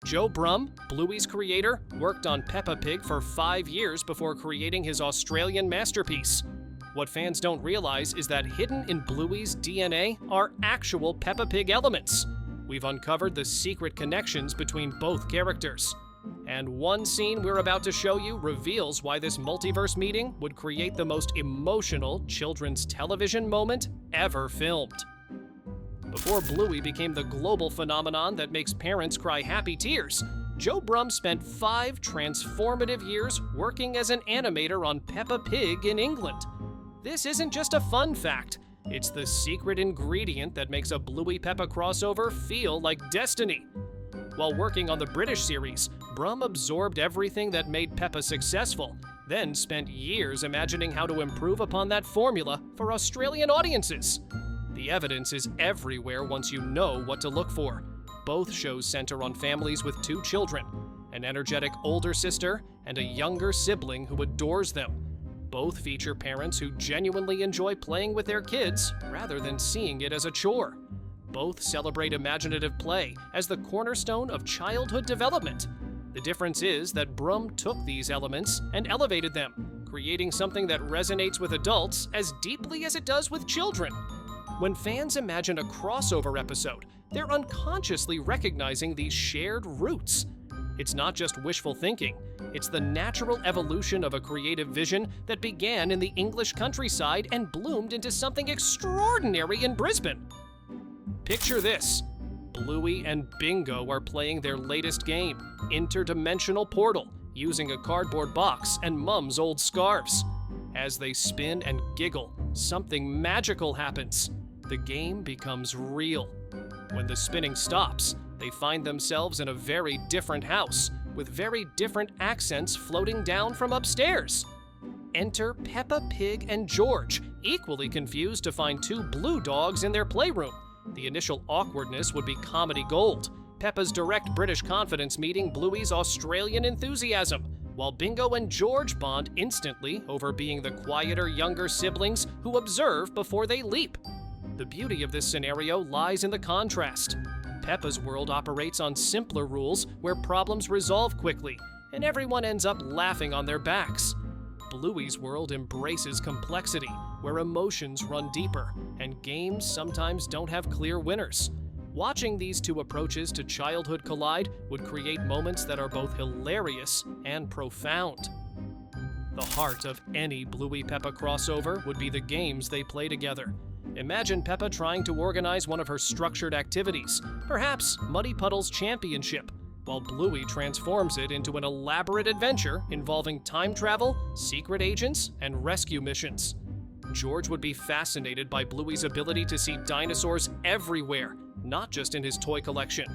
Joe Brumm, Bluey's creator, worked on Peppa Pig for 5 years before creating his Australian masterpiece. What fans don't realize is that hidden in Bluey's DNA are actual Peppa Pig elements. We've uncovered the secret connections between both characters. And one scene we're about to show you reveals why this multiverse meeting would create the most emotional children's television moment ever filmed. Before Bluey became the global phenomenon that makes parents cry happy tears, Joe Brumm spent 5 transformative years working as an animator on Peppa Pig in England. This isn't just a fun fact, it's the secret ingredient that makes a Bluey-Peppa crossover feel like destiny. While working on the British series, Brumm absorbed everything that made Peppa successful, then spent years imagining how to improve upon that formula for Australian audiences. The evidence is everywhere once you know what to look for. Both shows center on families with 2 children, an energetic older sister and a younger sibling who adores them. Both feature parents who genuinely enjoy playing with their kids rather than seeing it as a chore. Both celebrate imaginative play as the cornerstone of childhood development. The difference is that Brumm took these elements and elevated them, creating something that resonates with adults as deeply as it does with children. When fans imagine a crossover episode, they're unconsciously recognizing these shared roots. It's not just wishful thinking, it's the natural evolution of a creative vision that began in the English countryside and bloomed into something extraordinary in Brisbane. Picture this. Bluey and Bingo are playing their latest game, Interdimensional Portal, using a cardboard box and Mum's old scarves. As they spin and giggle, something magical happens. The game becomes real. When the spinning stops, they find themselves in a very different house, with very different accents floating down from upstairs. Enter Peppa Pig and George, equally confused to find 2 blue dogs in their playroom. The initial awkwardness would be comedy gold, Peppa's direct British confidence meeting Bluey's Australian enthusiasm, while Bingo and George bond instantly over being the quieter younger siblings who observe before they leap. The beauty of this scenario lies in the contrast. Peppa's world operates on simpler rules where problems resolve quickly, and everyone ends up laughing on their backs. Bluey's world embraces complexity, where emotions run deeper, and games sometimes don't have clear winners. Watching these 2 approaches to childhood collide would create moments that are both hilarious and profound. The heart of any Bluey-Peppa crossover would be the games they play together. Imagine Peppa trying to organize one of her structured activities, perhaps Muddy Puddle's Championship, while Bluey transforms it into an elaborate adventure involving time travel, secret agents, and rescue missions. George would be fascinated by Bluey's ability to see dinosaurs everywhere, not just in his toy collection.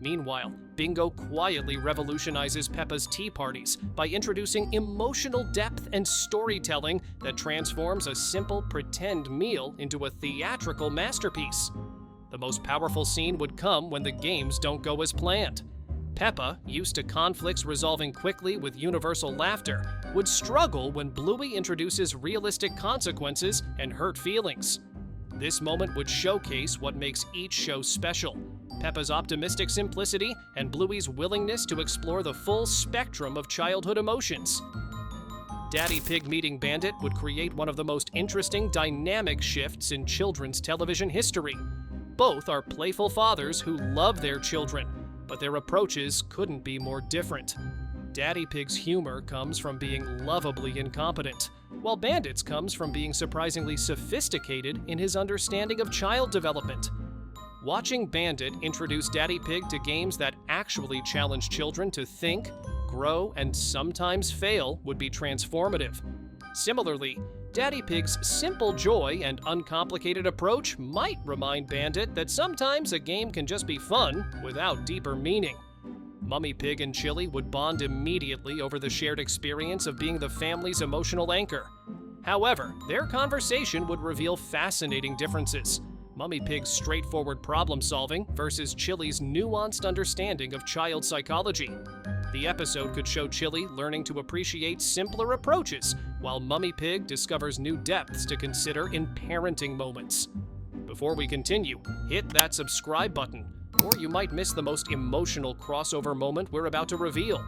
Meanwhile, Bingo quietly revolutionizes Peppa's tea parties by introducing emotional depth and storytelling that transforms a simple pretend meal into a theatrical masterpiece. The most powerful scene would come when the games don't go as planned. Peppa, used to conflicts resolving quickly with universal laughter, would struggle when Bluey introduces realistic consequences and hurt feelings. This moment would showcase what makes each show special: Peppa's optimistic simplicity and Bluey's willingness to explore the full spectrum of childhood emotions. Daddy Pig meeting Bandit would create one of the most interesting dynamic shifts in children's television history. Both are playful fathers who love their children, but their approaches couldn't be more different. Daddy Pig's humor comes from being lovably incompetent, while Bandit's comes from being surprisingly sophisticated in his understanding of child development. Watching Bandit introduce Daddy Pig to games that actually challenge children to think, grow, and sometimes fail would be transformative. Similarly, Daddy Pig's simple joy and uncomplicated approach might remind Bandit that sometimes a game can just be fun without deeper meaning. Mummy Pig and Chili would bond immediately over the shared experience of being the family's emotional anchor. However, their conversation would reveal fascinating differences. Mummy Pig's straightforward problem-solving versus Chili's nuanced understanding of child psychology. The episode could show Chili learning to appreciate simpler approaches, while Mummy Pig discovers new depths to consider in parenting moments. Before we continue, hit that subscribe button, Or you might miss the most emotional crossover moment we're about to reveal.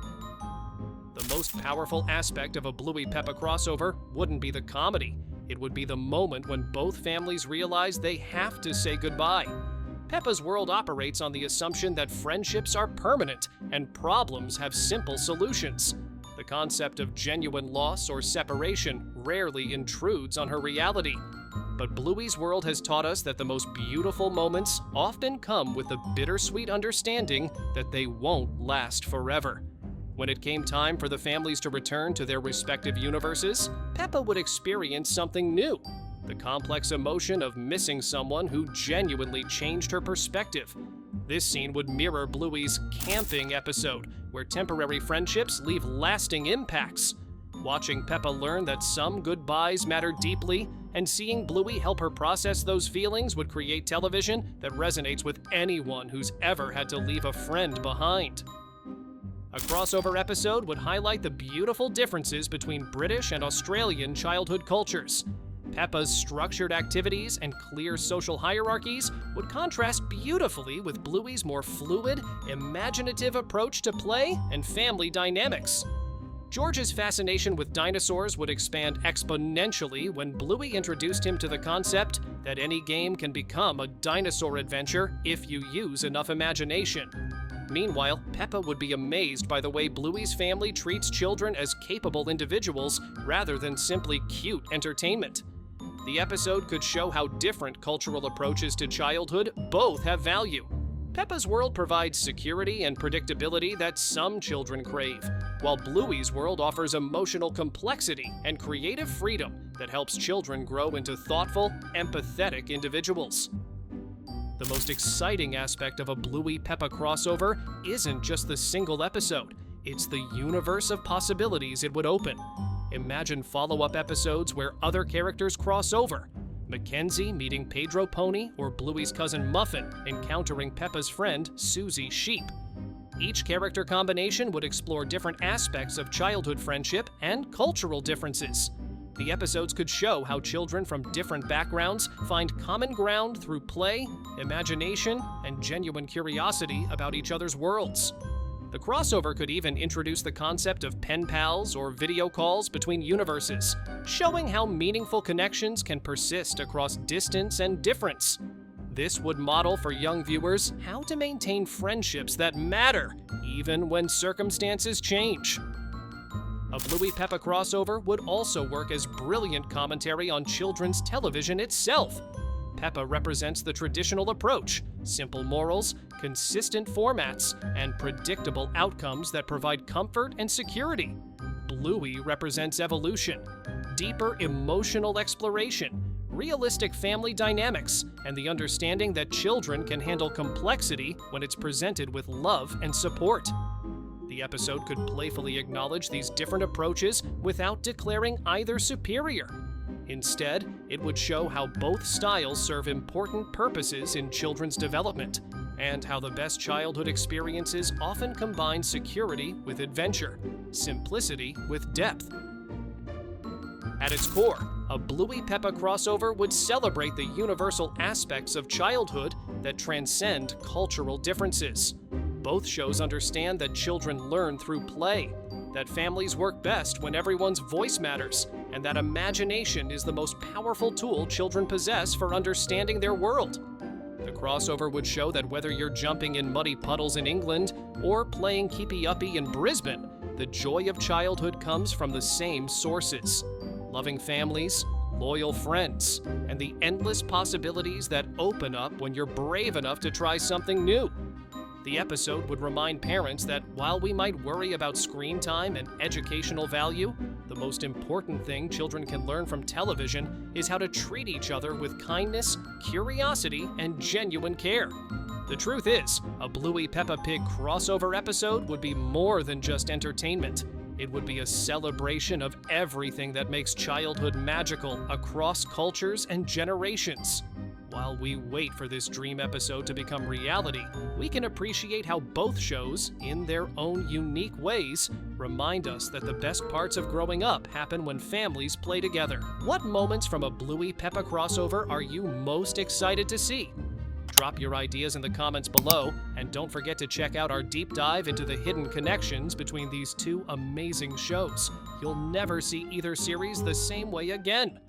The most powerful aspect of a Bluey Peppa crossover wouldn't be the comedy. It would be the moment when both families realize they have to say goodbye. Peppa's world operates on the assumption that friendships are permanent and problems have simple solutions. The concept of genuine loss or separation rarely intrudes on her reality. But Bluey's world has taught us that the most beautiful moments often come with the bittersweet understanding that they won't last forever. When it came time for the families to return to their respective universes, Peppa would experience something new: the complex emotion of missing someone who genuinely changed her perspective. This scene would mirror Bluey's camping episode, where temporary friendships leave lasting impacts. Watching Peppa learn that some goodbyes matter deeply and seeing Bluey help her process those feelings would create television that resonates with anyone who's ever had to leave a friend behind. A crossover episode would highlight the beautiful differences between British and Australian childhood cultures. Peppa's structured activities and clear social hierarchies would contrast beautifully with Bluey's more fluid, imaginative approach to play and family dynamics. George's fascination with dinosaurs would expand exponentially when Bluey introduced him to the concept that any game can become a dinosaur adventure if you use enough imagination. Meanwhile, Peppa would be amazed by the way Bluey's family treats children as capable individuals rather than simply cute entertainment. The episode could show how different cultural approaches to childhood both have value. Peppa's world provides security and predictability that some children crave, while Bluey's world offers emotional complexity and creative freedom that helps children grow into thoughtful, empathetic individuals. The most exciting aspect of a Bluey Peppa crossover isn't just the single episode, it's the universe of possibilities it would open. Imagine follow-up episodes where other characters cross over. Mackenzie meeting Pedro Pony or Bluey's cousin Muffin encountering Peppa's friend Susie Sheep. Each character combination would explore different aspects of childhood friendship and cultural differences. The episodes could show how children from different backgrounds find common ground through play, imagination, and genuine curiosity about each other's worlds. The crossover could even introduce the concept of pen pals or video calls between universes, showing how meaningful connections can persist across distance and difference. This would model for young viewers how to maintain friendships that matter, even when circumstances change. A Bluey Peppa crossover would also work as brilliant commentary on children's television itself. Peppa represents the traditional approach: simple morals, consistent formats, and predictable outcomes that provide comfort and security. Bluey represents evolution, deeper emotional exploration, realistic family dynamics, and the understanding that children can handle complexity when it's presented with love and support. The episode could playfully acknowledge these different approaches without declaring either superior. Instead, it would show how both styles serve important purposes in children's development, and how the best childhood experiences often combine security with adventure, simplicity with depth. At its core, a Bluey Peppa crossover would celebrate the universal aspects of childhood that transcend cultural differences. Both shows understand that children learn through play, that families work best when everyone's voice matters, and that imagination is the most powerful tool children possess for understanding their world. The crossover would show that whether you're jumping in muddy puddles in England or playing keepy-uppy in Brisbane, the joy of childhood comes from the same sources: loving families, loyal friends, and the endless possibilities that open up when you're brave enough to try something new. The episode would remind parents that while we might worry about screen time and educational value, the most important thing children can learn from television is how to treat each other with kindness, curiosity, and genuine care. The truth is, a Bluey Peppa Pig crossover episode would be more than just entertainment. It would be a celebration of everything that makes childhood magical across cultures and generations. While we wait for this dream episode to become reality, we can appreciate how both shows, in their own unique ways, remind us that the best parts of growing up happen when families play together. What moments from a Bluey Peppa crossover are you most excited to see? Drop your ideas in the comments below, and don't forget to check out our deep dive into the hidden connections between these two amazing shows. You'll never see either series the same way again.